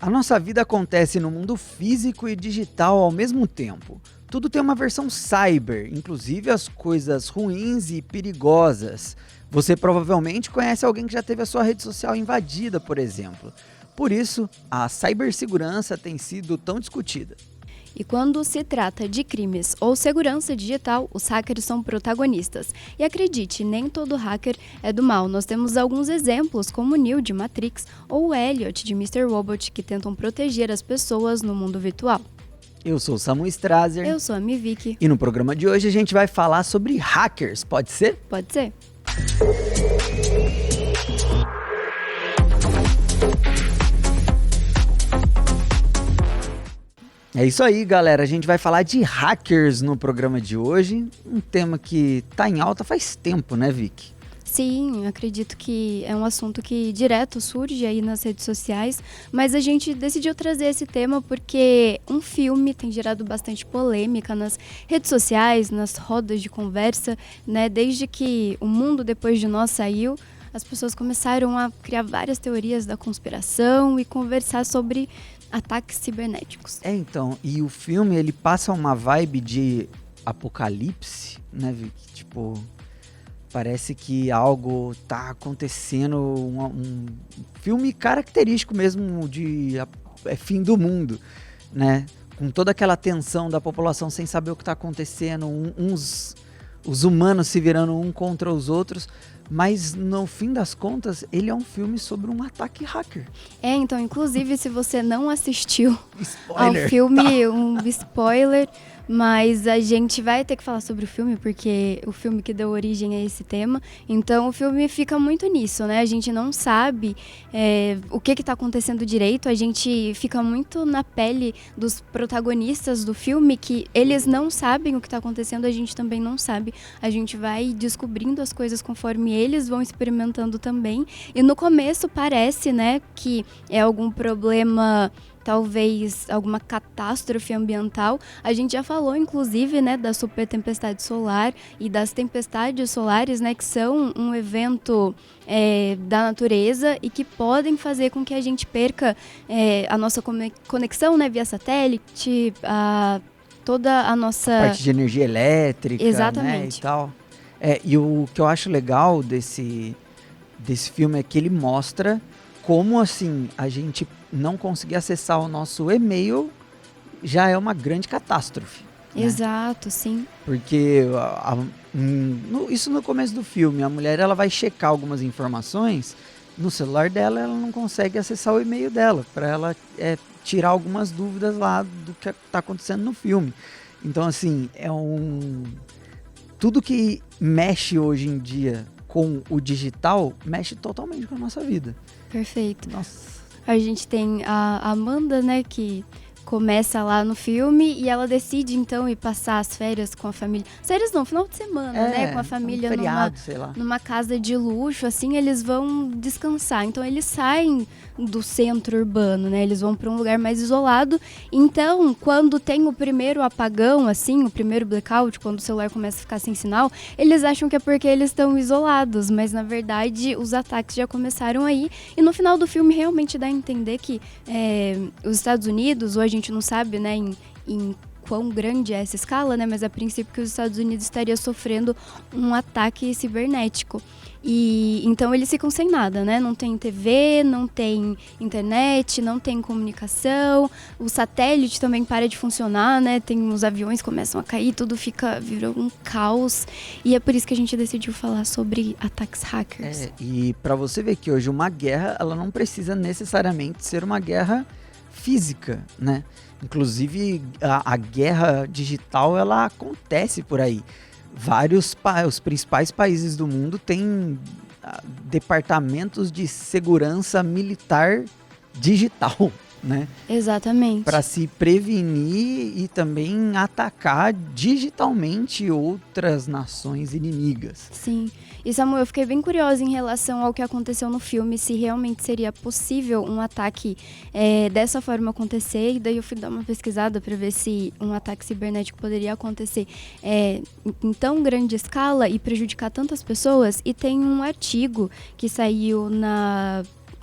A nossa vida acontece no mundo físico e digital ao mesmo tempo. Tudo tem uma versão cyber, inclusive as coisas ruins e perigosas. Você provavelmente conhece alguém que já teve a sua rede social invadida, por exemplo. Por isso, a cibersegurança tem sido tão discutida. E quando se trata de crimes ou segurança digital, os hackers são protagonistas. E acredite, nem todo hacker é do mal. Nós temos alguns exemplos, como o Neo de Matrix ou o Elliot de Mr. Robot, que tentam proteger as pessoas no mundo virtual. Eu sou o Samu Strazer. Eu sou a Miviki. E no programa de hoje a gente vai falar sobre hackers, pode ser? Pode ser? É isso aí, galera. A gente vai falar de hackers no programa de hoje. Um tema que tá em alta faz tempo, né, Vicky? Sim, acredito que é um assunto que direto surge aí nas redes sociais, mas a gente decidiu trazer esse tema porque um filme tem gerado bastante polêmica nas redes sociais, nas rodas de conversa, né? Desde que O Mundo Depois de Nós saiu, as pessoas começaram a criar várias teorias da conspiração e conversar sobre ataques cibernéticos. Então, e o filme, ele passa uma vibe de apocalipse, né, Vicky? Tipo, parece que algo tá acontecendo, um filme característico mesmo de fim do mundo, né? Com toda aquela tensão da população sem saber o que tá acontecendo, os humanos se virando um contra os outros. Mas, no fim das contas, ele é um filme sobre um ataque hacker. Então, inclusive, se você não assistiu Spoiler, ao filme, tá. um spoiler, mas a gente vai ter que falar sobre o filme, porque o filme que deu origem a esse tema. Então, o filme fica muito nisso, né? A gente não sabe o que está acontecendo direito, a gente fica muito na pele dos protagonistas do filme, que eles não sabem o que está acontecendo, a gente também não sabe. A gente vai descobrindo as coisas conforme eles vão experimentando também. E no começo parece, né, que é algum problema, talvez alguma catástrofe ambiental. A gente já falou, inclusive, né, da super tempestade solar e das tempestades solares, né, que são um evento da natureza e que podem fazer com que a gente perca a nossa conexão, né, via satélite, toda a nossa... Parte de energia elétrica, Exatamente. né, e tal. E o que eu acho legal desse filme é que ele mostra como, assim, a gente não conseguir acessar o nosso e-mail já é uma grande catástrofe. Né? Exato, sim. Porque isso no começo do filme, a mulher ela vai checar algumas informações no celular dela, ela não consegue acessar o e-mail dela, para ela tirar algumas dúvidas lá do que está acontecendo no filme. Então, assim, tudo que mexe hoje em dia com o digital, mexe totalmente com a nossa vida. Perfeito. Nossa. A gente tem a Amanda, né, que começa lá no filme e ela decide, então, ir passar as férias com a família. Férias não, final de semana, né, com a família feriado, sei lá. numa casa de luxo, assim, eles vão descansar. Então, eles saem do centro urbano, né, eles vão para um lugar mais isolado. Então, quando tem o primeiro apagão, assim, o primeiro blackout, quando o celular começa a ficar sem sinal, eles acham que é porque eles estão isolados, mas, na verdade, os ataques já começaram aí. E no final do filme, realmente dá a entender que os Estados Unidos, ou a gente não sabe, né, em quão grande é essa escala, né, mas a princípio que os Estados Unidos estaria sofrendo um ataque cibernético. E então eles ficam sem nada, né? Não tem TV, não tem internet, não tem comunicação, o satélite também para de funcionar, né? Os aviões começam a cair, virou um caos. E é por isso que a gente decidiu falar sobre ataques hackers. E para você ver que hoje uma guerra, ela não precisa necessariamente ser uma guerra física, né? Inclusive a guerra digital, ela acontece por aí. Os principais países do mundo têm departamentos de segurança militar digital, né? Exatamente. Para se prevenir e também atacar digitalmente outras nações inimigas. Sim. E Samuel, eu fiquei bem curiosa em relação ao que aconteceu no filme, se realmente seria possível um ataque dessa forma acontecer. E daí eu fui dar uma pesquisada para ver se um ataque cibernético poderia acontecer em tão grande escala e prejudicar tantas pessoas. E tem um artigo que saiu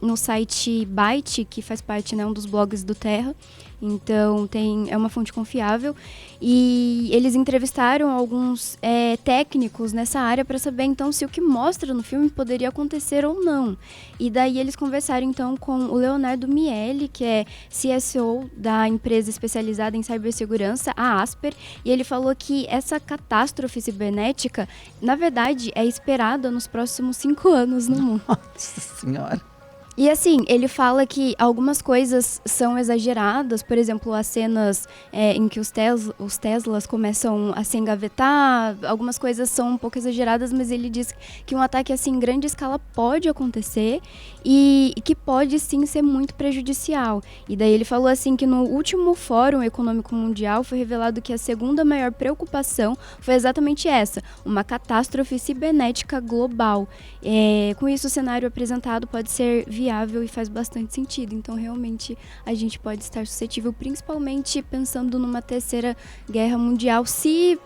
no site Byte, que faz parte, né, um dos blogs do Terra. Então, é uma fonte confiável. E eles entrevistaram alguns técnicos nessa área para saber, então, se o que mostra no filme poderia acontecer ou não. E daí eles conversaram, então, com o Leonardo Miele, que é CSO da empresa especializada em cibersegurança, a Asper. E ele falou que essa catástrofe cibernética, na verdade, é esperada nos próximos 5 anos no mundo. Nossa Senhora! E assim, ele fala que algumas coisas são exageradas, por exemplo, as cenas em que os Teslas começam a se engavetar, algumas coisas são um pouco exageradas, mas ele diz que um ataque assim em grande escala pode acontecer e que pode sim ser muito prejudicial. E daí ele falou assim que no último Fórum Econômico Mundial foi revelado que a segunda maior preocupação foi exatamente essa, uma catástrofe cibernética global. Com isso, o cenário apresentado pode ser viável e faz bastante sentido. Então, realmente, a gente pode estar suscetível, principalmente pensando numa terceira guerra mundial, se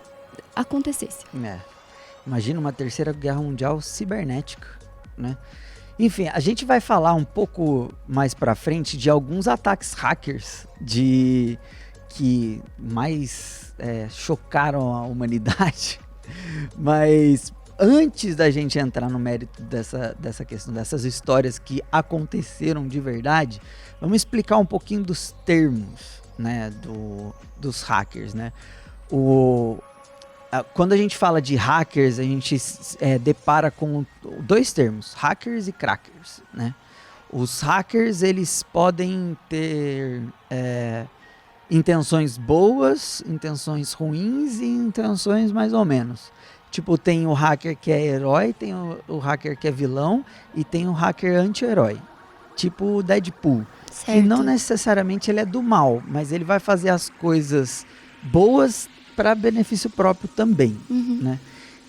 acontecesse. Imagina uma terceira guerra mundial cibernética, né? Enfim, a gente vai falar um pouco mais pra frente de alguns ataques hackers que mais chocaram a humanidade, mas antes da gente entrar no mérito dessa questão, dessas histórias que aconteceram de verdade, vamos explicar um pouquinho dos termos, né, dos hackers, né? Quando a gente fala de hackers, a gente depara com 2 termos, hackers e crackers, né? Os hackers, eles podem ter intenções boas, intenções ruins e intenções mais ou menos. Tipo, tem o hacker que é herói, tem o hacker que é vilão e tem o hacker anti-herói. Tipo o Deadpool. Certo. Que não necessariamente ele é do mal, mas ele vai fazer as coisas boas para benefício próprio também, né?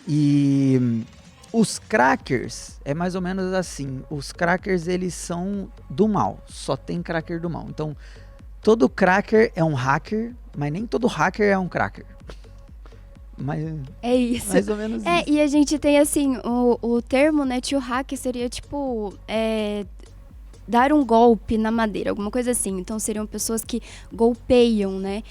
E os crackers é mais ou menos assim. Os crackers, eles são do mal. Só tem cracker do mal. Então, todo cracker é um hacker, mas nem todo hacker é um cracker. Mas é isso. Mais ou menos isso. E a gente tem, assim, o termo, né, tio hack seria, tipo, dar um golpe na madeira, alguma coisa assim. Então, seriam pessoas que golpeiam, né?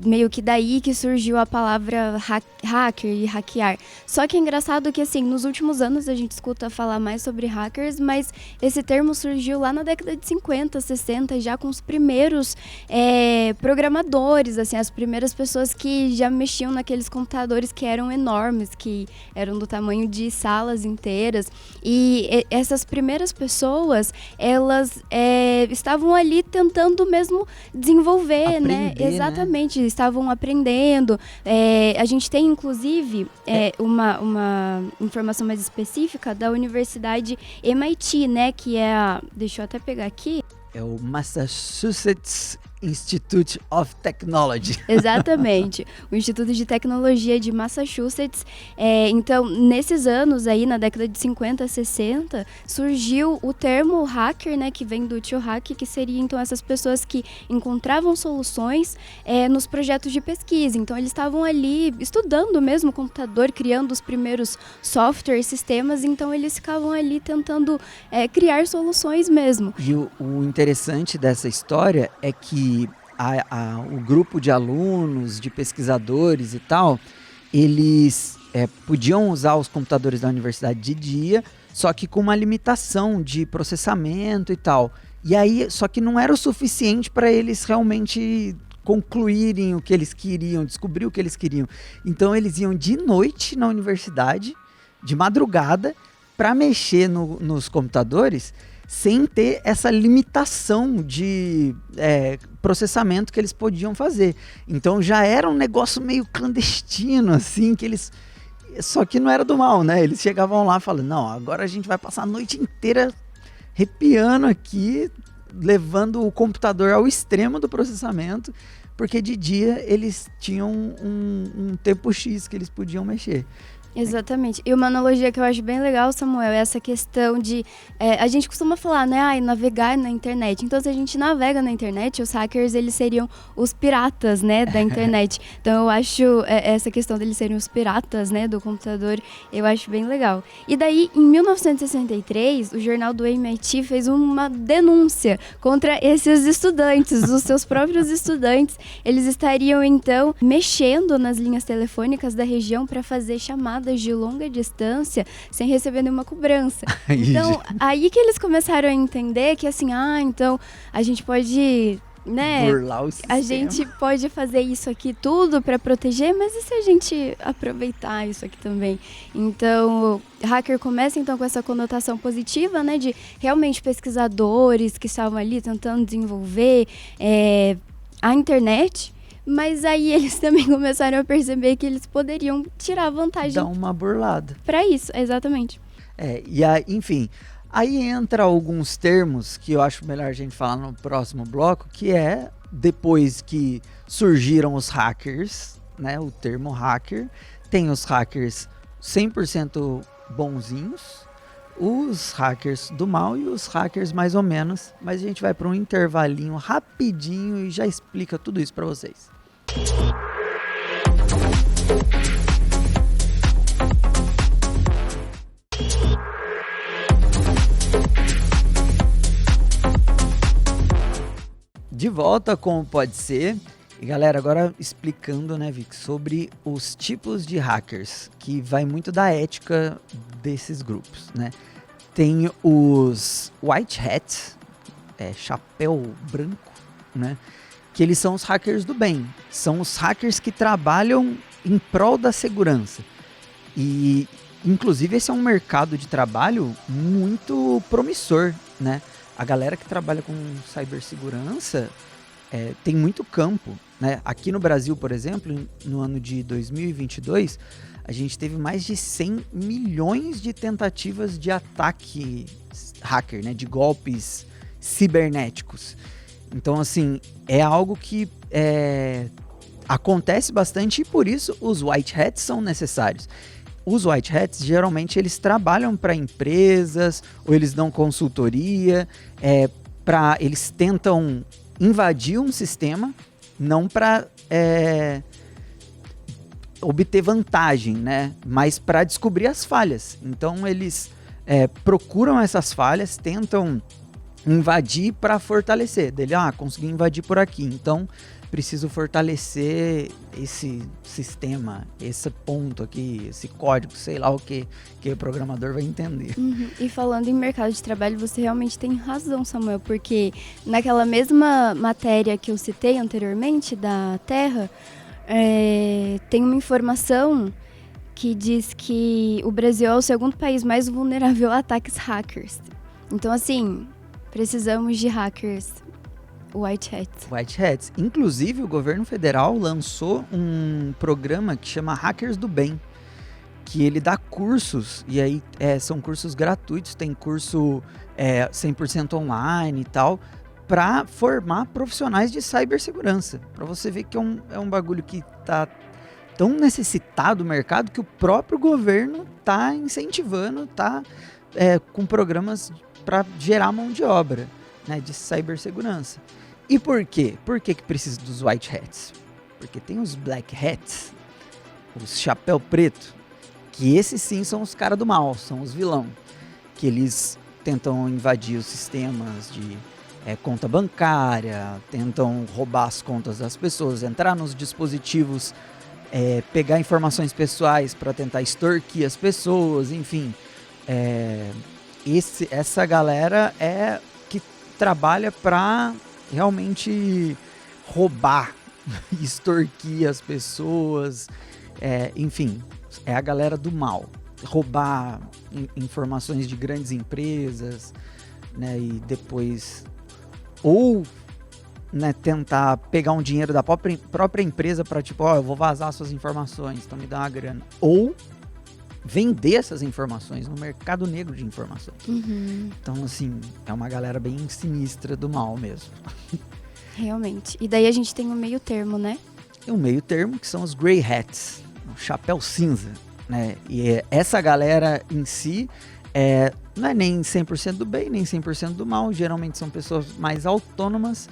Meio que daí que surgiu a palavra hacker e hackear. Só que é engraçado que, assim, nos últimos anos a gente escuta falar mais sobre hackers, mas esse termo surgiu lá na década de 50, 60, já com os primeiros programadores, assim, as primeiras pessoas que já mexiam naqueles computadores que eram enormes, que eram do tamanho de salas inteiras. E essas primeiras pessoas, elas estavam ali tentando mesmo desenvolver, aprender, né? Exatamente. Estavam aprendendo. A gente tem, inclusive, uma informação mais específica da Universidade MIT, né? Que é deixa eu até pegar aqui. É o Massachusetts Institute of Technology. Exatamente, o Instituto de Tecnologia de Massachusetts. Então, nesses anos aí, na década de 50, 60, surgiu o termo hacker, né, que vem do tio hack, que seria, então, essas pessoas que encontravam soluções nos projetos de pesquisa. Então, eles estavam ali estudando mesmo o computador, criando os primeiros softwares, sistemas, então eles ficavam ali tentando criar soluções mesmo. E o interessante dessa história é que o grupo de alunos, de pesquisadores e tal, eles podiam usar os computadores da universidade de dia, só que com uma limitação de processamento e tal. E aí, só que não era o suficiente para eles realmente concluírem o que eles queriam, descobrir o que eles queriam. Então eles iam de noite na universidade, de madrugada, para mexer nos computadores, sem ter essa limitação de processamento que eles podiam fazer. Então já era um negócio meio clandestino, assim, que eles... Só que não era do mal, né? Eles chegavam lá falando, não, agora a gente vai passar a noite inteira arrepiando aqui, levando o computador ao extremo do processamento, porque de dia eles tinham um tempo X que eles podiam mexer. Exatamente. E uma analogia que eu acho bem legal, Samuel, é essa questão de... a gente costuma falar, né? Navegar na internet. Então, se a gente navega na internet, os hackers, eles seriam os piratas, né? Da internet. Então, eu acho essa questão deles serem os piratas, né? Do computador, eu acho bem legal. E daí, em 1963, o jornal do MIT fez uma denúncia contra esses estudantes, os seus próprios estudantes. Eles estariam, então, mexendo nas linhas telefônicas da região para fazer chamadas de longa distância sem receber nenhuma cobrança. Então, aí que eles começaram a entender que assim, então a gente pode, né, burlar o sistema. A gente pode fazer isso aqui tudo para proteger, mas e se a gente aproveitar isso aqui também? Então, o hacker começa então com essa conotação positiva, né, de realmente pesquisadores que estavam ali tentando desenvolver a internet. Mas aí eles também começaram a perceber que eles poderiam tirar vantagem. Dar uma burlada. Pra isso, exatamente. E aí, enfim, aí entra alguns termos que eu acho melhor a gente falar no próximo bloco, que é depois que surgiram os hackers, né, o termo hacker, tem os hackers 100% bonzinhos, os hackers do mal e os hackers mais ou menos, mas a gente vai para um intervalinho rapidinho e já explica tudo isso para vocês. De volta com o Pode Ser. E galera, agora explicando, né, Vic, sobre os tipos de hackers, que vai muito da ética desses grupos, né? Tem os white hats, chapéu branco, né? Que eles são os hackers do bem. São os hackers que trabalham em prol da segurança. E, inclusive, esse é um mercado de trabalho muito promissor, né? A galera que trabalha com cibersegurança tem muito campo, né? Aqui no Brasil, por exemplo, no ano de 2022, a gente teve mais de 100 milhões de tentativas de ataque hacker, né? De golpes cibernéticos. Então, assim, é algo que acontece bastante e por isso os white hats são necessários. Os white hats, geralmente, eles trabalham para empresas ou eles dão consultoria, eles tentam invadir um sistema, não para obter vantagem, né? Mas para descobrir as falhas. Então, eles procuram essas falhas, tentam invadir para fortalecer. Consegui invadir por aqui, então preciso fortalecer esse sistema, esse ponto aqui, esse código, sei lá o que o programador vai entender. Uhum. E falando em mercado de trabalho, você realmente tem razão, Samuel, porque naquela mesma matéria que eu citei anteriormente, da Terra, tem uma informação que diz que o Brasil é o segundo país mais vulnerável a ataques hackers. Então, assim, precisamos de hackers white hats. White hats. Inclusive, o governo federal lançou um programa que chama Hackers do Bem, que ele dá cursos, e aí são cursos gratuitos, tem curso 100% online e tal, para formar profissionais de cibersegurança. Para você ver que é um bagulho que tá tão necessitado do mercado que o próprio governo tá incentivando, com programas para gerar mão de obra, né, de cibersegurança. E por quê? Por que precisa dos white hats? Porque tem os black hats, os chapéu preto, que esses sim são os caras do mal, são os vilão, que eles tentam invadir os sistemas de conta bancária, tentam roubar as contas das pessoas, entrar nos dispositivos, pegar informações pessoais para tentar extorquir as pessoas, enfim. Essa galera que trabalha para realmente roubar, extorquir as pessoas, enfim, é a galera do mal. Roubar informações de grandes empresas, né, e depois ou, né, tentar pegar um dinheiro da própria empresa para eu vou vazar suas informações, então me dá uma grana. Ou vender essas informações no mercado negro de informações. Uhum. Então, assim, é uma galera bem sinistra do mal mesmo. Realmente. E daí a gente tem um meio termo, né? E um meio termo que são os grey hats, o chapéu cinza, né? E essa galera em si não é nem 100% do bem, nem 100% do mal. Geralmente são pessoas mais autônomas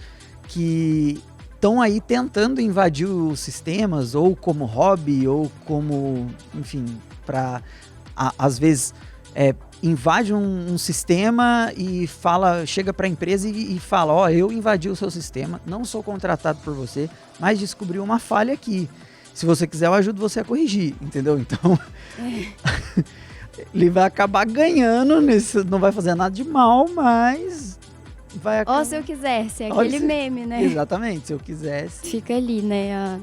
que estão aí tentando invadir os sistemas, ou como hobby, ou como, enfim, para às vezes invade um sistema e chega para a empresa e fala, ó, eu invadi o seu sistema, não sou contratado por você, mas descobri uma falha aqui. Se você quiser, eu ajudo você a corrigir, entendeu? Então, ele vai acabar ganhando, não vai fazer nada de mal, mas vai acabar... Ó, se eu quisesse, aquele meme, né? Exatamente, se eu quisesse. Fica ali, né?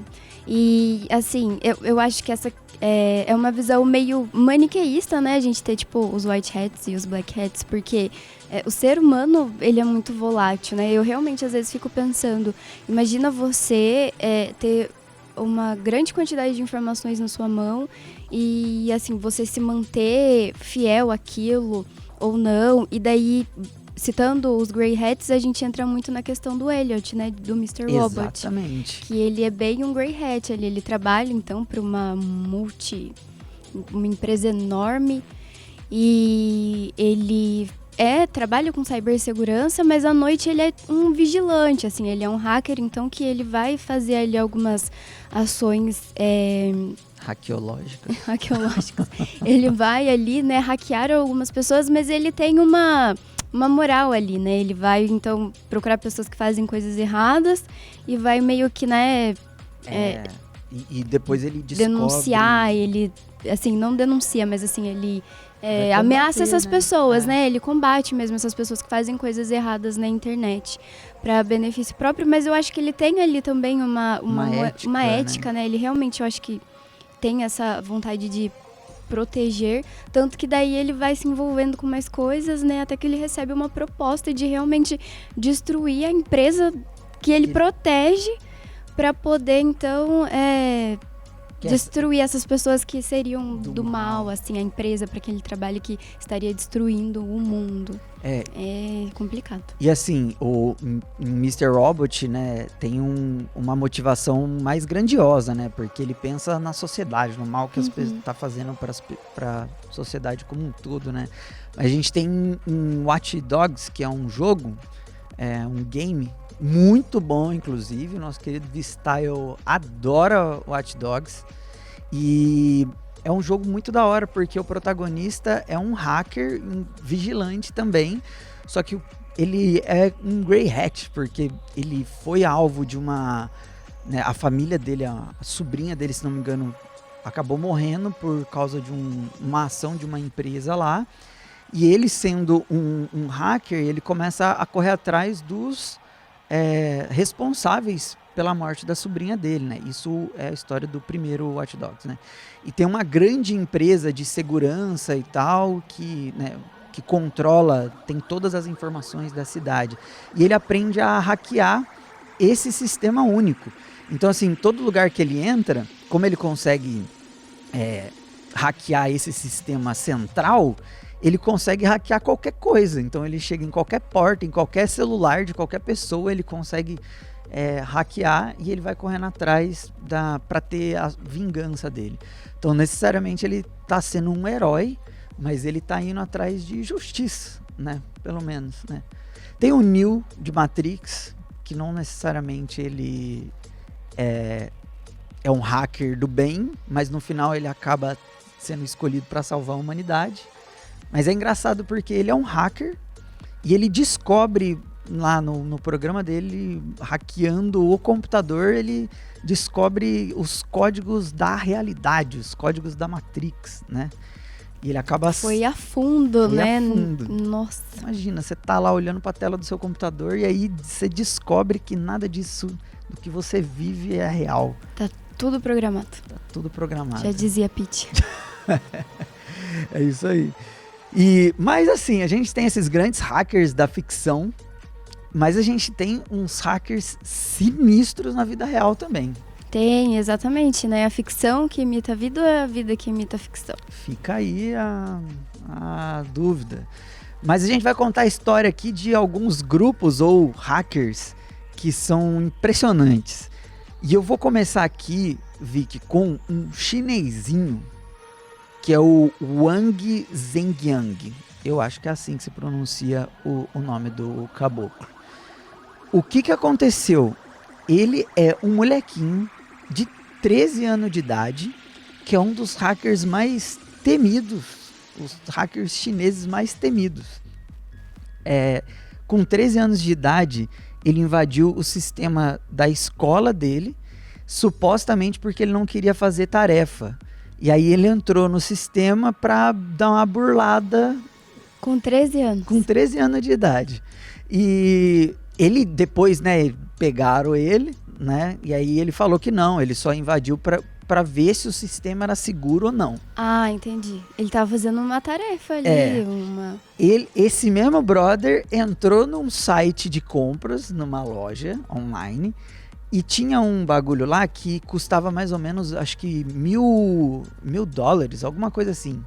E, assim, eu acho que essa é uma visão meio maniqueísta, né? A gente ter, tipo, os white hats e os black hats, porque o ser humano, ele é muito volátil, né? Eu realmente, às vezes, fico pensando, imagina você ter uma grande quantidade de informações na sua mão e, assim, você se manter fiel àquilo ou não, e daí... Citando os Grey Hats, a gente entra muito na questão do Elliot, né? Do Mr. Robot. Exatamente. Que ele é bem um Grey Hat. Ele trabalha, então, para uma empresa enorme. E ele trabalha com cibersegurança, mas à noite ele é um vigilante, assim. Ele é um hacker, então, que ele vai fazer ali algumas ações... Hackeológicas. Ele vai ali, né, hackear algumas pessoas, mas ele tem uma moral ali, né? Ele vai, então, procurar pessoas que fazem coisas erradas e vai meio que, né... E depois ele descobre... Denunciar, ele... Assim, não denuncia, mas assim, ele ameaça essas pessoas, né? Ele combate mesmo essas pessoas que fazem coisas erradas na internet para benefício próprio, mas eu acho que ele tem ali também uma ética, né? Ele realmente, eu acho que tem essa vontade de proteger, tanto que daí ele vai se envolvendo com mais coisas, né, até que ele recebe uma proposta de realmente destruir a empresa que ele protege para poder, então, destruir essas pessoas que seriam do mal, assim, a empresa para que ele trabalhe, que estaria destruindo o mundo. É complicado. E assim, o Mr. Robot, né, tem uma motivação mais grandiosa, né, porque ele pensa na sociedade, no mal que as pessoas tá fazendo para a sociedade como um todo, né. A gente tem um Watch Dogs, que é um jogo, um game muito bom, inclusive. Nosso querido V-Style adora Watch Dogs. E é um jogo muito da hora, porque o protagonista é um hacker, um vigilante também. Só que ele é um Grey Hat, porque ele foi alvo de uma... né, a família dele, a sobrinha dele, se não me engano, acabou morrendo por causa de uma ação de uma empresa lá. E ele, sendo um hacker, ele começa a correr atrás dos responsáveis pela morte da sobrinha dele, né? Isso é a história do primeiro Watch Dogs, né? E tem uma grande empresa de segurança e tal que, né, que controla, tem todas as informações da cidade. E ele aprende a hackear esse sistema único. Então, assim, todo lugar que ele entra, como ele consegue hackear esse sistema central, ele consegue hackear qualquer coisa. Então ele chega em qualquer porta, em qualquer celular de qualquer pessoa, ele consegue hackear, e ele vai correndo atrás para ter a vingança dele. Então necessariamente ele está sendo um herói, mas ele está indo atrás de justiça, né? Pelo menos, né? Tem o Neo de Matrix, que não necessariamente ele é um hacker do bem, mas no final ele acaba sendo escolhido para salvar a humanidade. Mas é engraçado porque ele é um hacker e ele descobre lá no programa dele, hackeando o computador, ele descobre os códigos da realidade, os códigos da Matrix, né? E ele acaba... Foi a fundo, né? A fundo. Nossa. Imagina, você tá lá olhando para a tela do seu computador e aí você descobre que nada disso, do que você vive, é real. Tá tudo programado. Tá tudo programado. Já dizia Pete. É isso aí. Mas assim, a gente tem esses grandes hackers da ficção, mas a gente tem uns hackers sinistros na vida real também. Tem, exatamente, né? A ficção que imita a vida ou é a vida que imita a ficção? Fica aí a dúvida. Mas a gente vai contar a história aqui de alguns grupos ou hackers que são impressionantes. E eu vou começar aqui, Vicky, com um chinesinho que é o Wang Zhengyang. Eu acho que é assim que se pronuncia o nome do caboclo. O que aconteceu? Ele é um molequinho de 13 anos de idade, que é um dos hackers mais temidos, os hackers chineses mais temidos. Com 13 anos de idade, ele invadiu o sistema da escola dele, supostamente porque ele não queria fazer tarefa. E aí ele entrou no sistema para dar uma burlada. Com 13 anos. Com 13 anos de idade. E ele depois, né, pegaram ele, né? E aí ele falou que não, ele só invadiu para ver se o sistema era seguro ou não. Ah, entendi. Ele tava fazendo uma tarefa ali, Esse mesmo brother entrou num site de compras, numa loja online, e tinha um bagulho lá que custava mais ou menos, acho que $1.000, alguma coisa assim.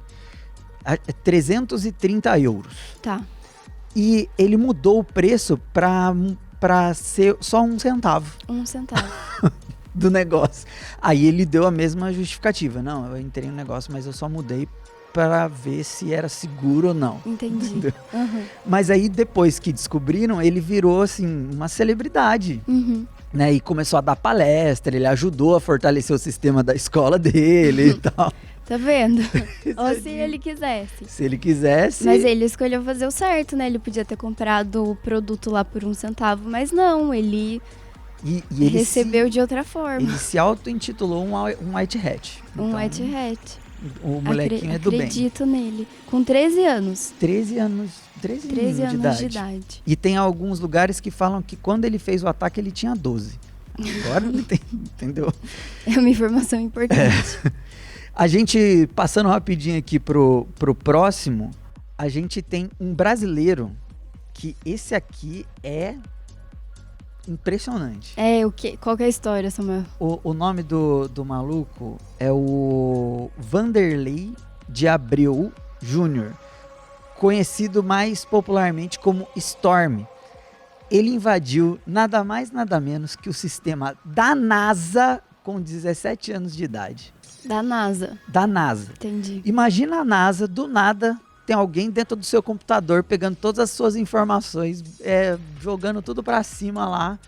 330 euros. Tá. E ele mudou o preço pra ser só 1 centavo. 1 centavo. Do negócio. Aí ele deu a mesma justificativa. Não, eu entrei no negócio, mas eu só mudei para ver se era seguro ou não. Entendi. Uhum. Mas aí depois que descobriram, ele virou assim uma celebridade. Uhum. Né, e começou a dar palestra, ele ajudou a fortalecer o sistema da escola dele e tal. Tá vendo? Ou se ele quisesse. Se ele quisesse. Mas ele escolheu fazer o certo, né? Ele podia ter comprado o produto lá por 1 centavo, mas não, ele ele recebeu de outra forma. Ele se auto-intitulou um white hat. Um white hat. O molequinho é do bem. Acredito nele. Com 13 anos. 13 anos de idade. E tem alguns lugares que falam que quando ele fez o ataque ele tinha 12. Agora não tem, entendeu? É uma informação importante. A gente, passando rapidinho aqui pro próximo, a gente tem um brasileiro que esse aqui é impressionante. O quê? Qual que é a história, Samuel? O nome do maluco é o Vanderlei de Abreu Júnior, conhecido mais popularmente como Storm. Ele invadiu nada mais, nada menos que o sistema da NASA com 17 anos de idade. Da NASA. Da NASA. Entendi. Imagina a NASA, do nada, tem alguém dentro do seu computador pegando todas as suas informações, jogando tudo pra cima lá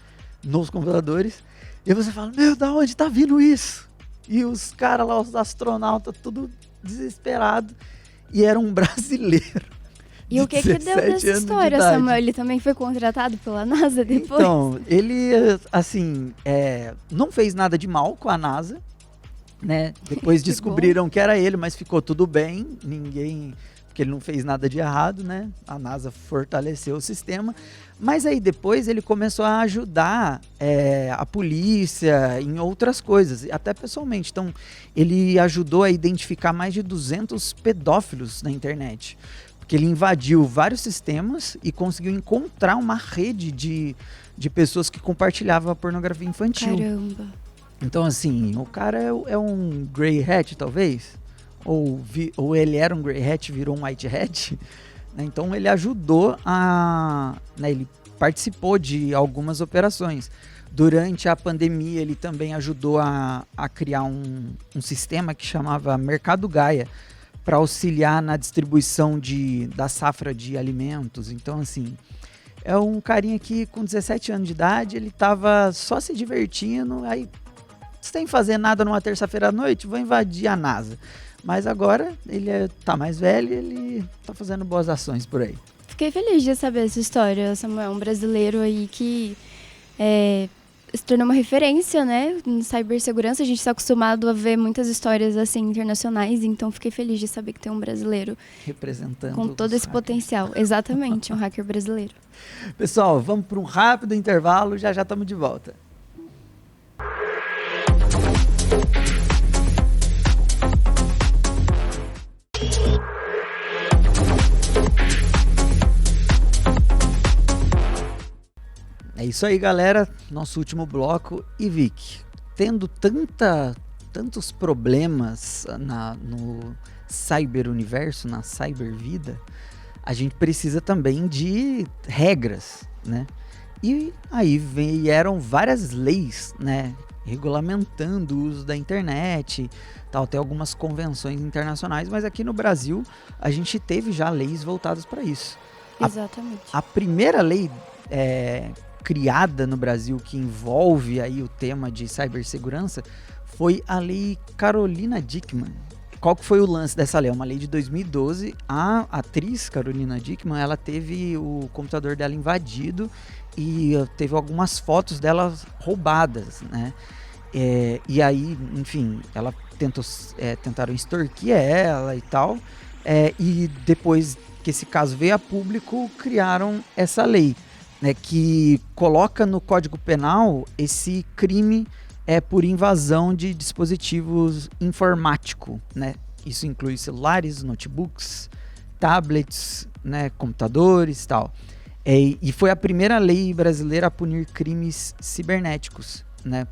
nos computadores. E você fala, meu, da onde tá vindo isso? E os caras lá, os astronautas, tudo desesperado. E era um brasileiro. E o que deu dessa história, Samuel? Ele também foi contratado pela NASA depois? Então, ele, assim, não fez nada de mal com a NASA, né? Depois descobriram que era ele, mas ficou tudo bem, porque ele não fez nada de errado, né? A NASA fortaleceu o sistema. Mas aí depois ele começou a ajudar a polícia em outras coisas, até pessoalmente. Então, ele ajudou a identificar mais de 200 pedófilos na internet. Porque ele invadiu vários sistemas e conseguiu encontrar uma rede de pessoas que compartilhavam a pornografia infantil. Caramba. Então, assim, o cara é um grey hat, talvez? Ou ele era um grey hat e virou um white hat? Então, ele ajudou ele participou de algumas operações. Durante a pandemia, ele também ajudou a criar um sistema que chamava Mercado Gaia, para auxiliar na distribuição da safra de alimentos. Então, assim, é um carinha que com 17 anos de idade, ele tava só se divertindo, aí, sem fazer nada numa terça-feira à noite, vou invadir a NASA. Mas agora, ele tá mais velho e ele tá fazendo boas ações por aí. Fiquei feliz de saber essa história, Samuel, um brasileiro aí que se tornou uma referência, né, em cibersegurança. A gente está acostumado a ver muitas histórias assim internacionais, então fiquei feliz de saber que tem um brasileiro representando com todo esse potencial. Exatamente, um hacker brasileiro. Pessoal, vamos para um rápido intervalo, já estamos de volta. É isso aí, galera, nosso último bloco. E Vic, tendo tantos problemas no cyberuniverso, na cybervida, a gente precisa também de regras, né? E aí vieram várias leis, né, regulamentando o uso da internet, tal, tem algumas convenções internacionais, mas aqui no Brasil a gente teve já leis voltadas para isso. Exatamente. A primeira lei criada no Brasil que envolve aí o tema de cibersegurança foi a Lei Carolina Dickmann. Qual que foi o lance dessa lei? É uma lei de 2012. A atriz Carolina Dickmann, ela teve o computador dela invadido e teve algumas fotos dela roubadas, né? E aí, enfim, tentaram extorquir ela e tal. E depois que esse caso veio a público, criaram essa lei, né, que coloca no Código Penal esse crime por invasão de dispositivos informáticos, né? Isso inclui celulares, notebooks, tablets, né, computadores e tal. E foi a primeira lei brasileira a punir crimes cibernéticos, né?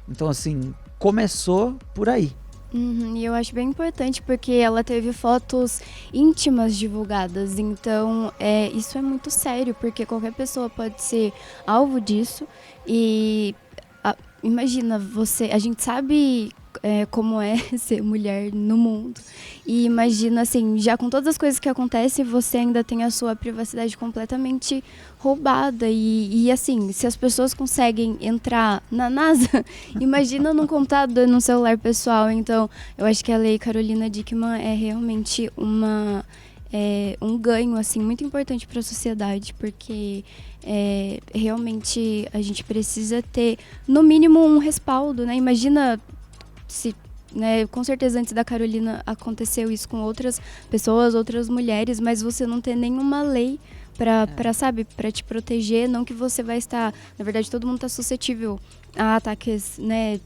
Então, assim, começou por aí. E eu acho bem importante porque ela teve fotos íntimas divulgadas, então isso é muito sério, porque qualquer pessoa pode ser alvo disso. E imagina, a gente sabe como é ser mulher no mundo, e imagina assim, já com todas as coisas que acontecem, você ainda tem a sua privacidade completamente roubada, e assim, se as pessoas conseguem entrar na NASA, imagina num computador, num celular pessoal. Então eu acho que a Lei Carolina Dickmann é realmente um ganho assim, muito importante para a sociedade, porque realmente a gente precisa ter, no mínimo, um respaldo, né? Imagina se, né, com certeza antes da Carolina aconteceu isso com outras pessoas, outras mulheres, mas você não ter nenhuma lei para te proteger, não que você vai estar, na verdade todo mundo está suscetível a ataques, né,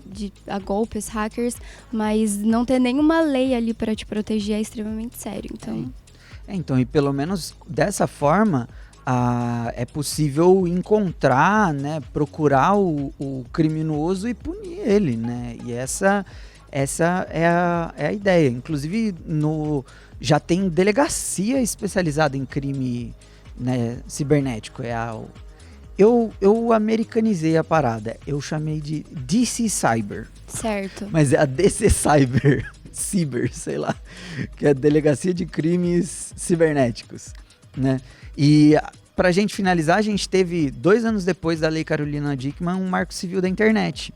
a golpes, hackers, mas não ter nenhuma lei ali para te proteger é extremamente sério, então... Então, e pelo menos dessa forma, é possível encontrar, né, procurar o criminoso e punir ele, né? E essa é a ideia. Inclusive, já tem delegacia especializada em crime, né, cibernético. Eu americanizei a parada. Eu chamei de DC Cyber. Certo. Mas é a DC Cyber. Cyber, sei lá, que é a Delegacia de Crimes Cibernéticos, né? E pra gente finalizar, a gente teve 2 anos depois da Lei Carolina Dickmann um Marco Civil da Internet,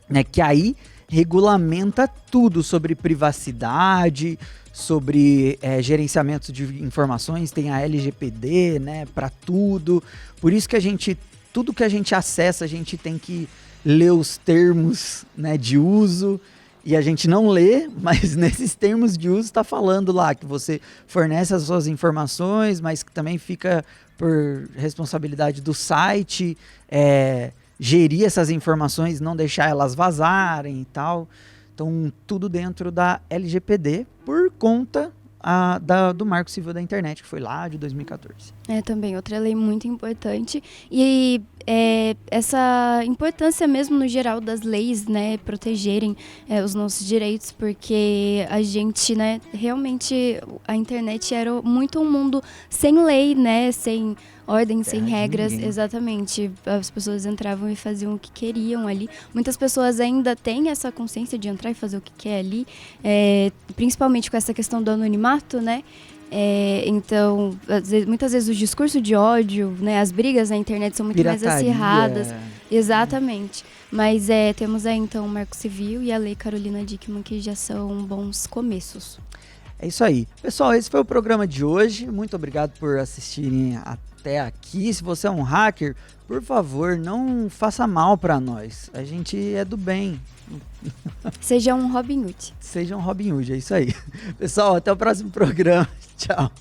né? Que aí regulamenta tudo sobre privacidade, sobre gerenciamento de informações, tem a LGPD, né? Para tudo. Por isso que tudo que a gente acessa, a gente tem que ler os termos, né, de uso. E a gente não lê, mas nesses termos de uso está falando lá que você fornece as suas informações, mas que também fica por responsabilidade do site gerir essas informações, não deixar elas vazarem e tal. Então, tudo dentro da LGPD por conta do Marco Civil da Internet, que foi lá de 2014. Também outra lei muito importante. E essa importância mesmo no geral das leis, né, protegerem os nossos direitos, porque a gente, né, realmente a internet era muito um mundo sem lei, né, sem ordem, sem regras, exatamente. As pessoas entravam e faziam o que queriam ali. Muitas pessoas ainda têm essa consciência de entrar e fazer o que quer ali, principalmente com essa questão do anonimato, né? Então, muitas vezes o discurso de ódio, né, as brigas na internet são muito Pirataria. mais acirradas. Exatamente. Mas temos aí então o Marco Civil e a Lei Carolina Dickmann, que já são bons começos. É isso aí. Pessoal, esse foi o programa de hoje. Muito obrigado por assistirem até aqui. Se você é um hacker, por favor, não faça mal para nós. A gente é do bem. Seja um Robin Hood. Seja um Robin Hood, é isso aí. Pessoal, até o próximo programa. Tchau.